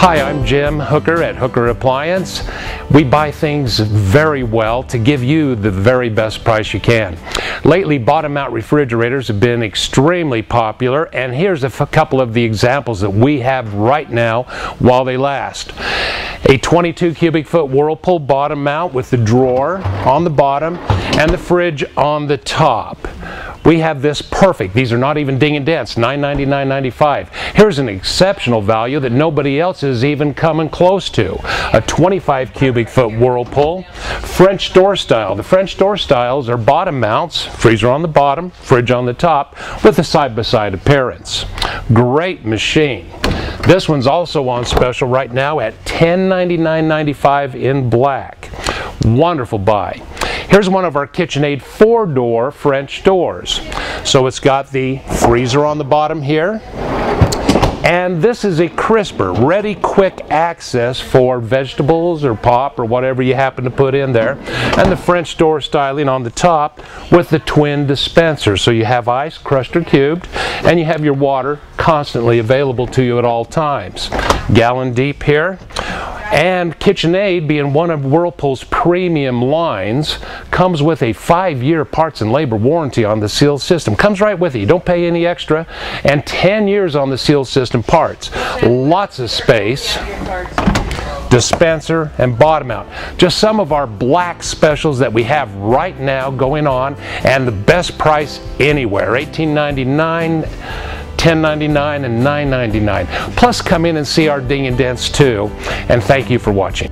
Hi, I'm Jim Hooker at Hooker Appliance. We buy things very well to give you the very best price you can. Lately, bottom mount refrigerators have been extremely popular, and here's a couple of the examples that we have right now while they last. A 22 cubic foot Whirlpool bottom mount with the drawer on the bottom and the fridge on the top. We have this perfect. These are not even ding and dents, $999.95. Here's an exceptional value that nobody else is even coming close to. A 25 cubic foot Whirlpool, French door style. The French door styles are bottom mounts, freezer on the bottom, fridge on the top, with a side-by-side appearance. Great machine. This one's also on special right now at $1099.95 in black. Wonderful buy. Here's one of our KitchenAid 4-door French doors. So it's got the freezer on the bottom here. And this is a crisper, ready quick access for vegetables or pop or whatever you happen to put in there. And the French door styling on the top with the twin dispenser. So you have ice, crushed or cubed, and you have your water constantly available to you at all times. Gallon deep here. And KitchenAid, being one of Whirlpool's premium lines, comes with a 5-year parts and labor warranty on the seal system. Comes right with it. You don't pay any extra. And 10 years on the seal system parts. Lots of space. Dispenser and bottom mount. Just some of our black specials that we have right now going on, and the best price anywhere. $18.99. $10.99 and $9.99. Plus come in and see our ding and dents too, and thank you for watching.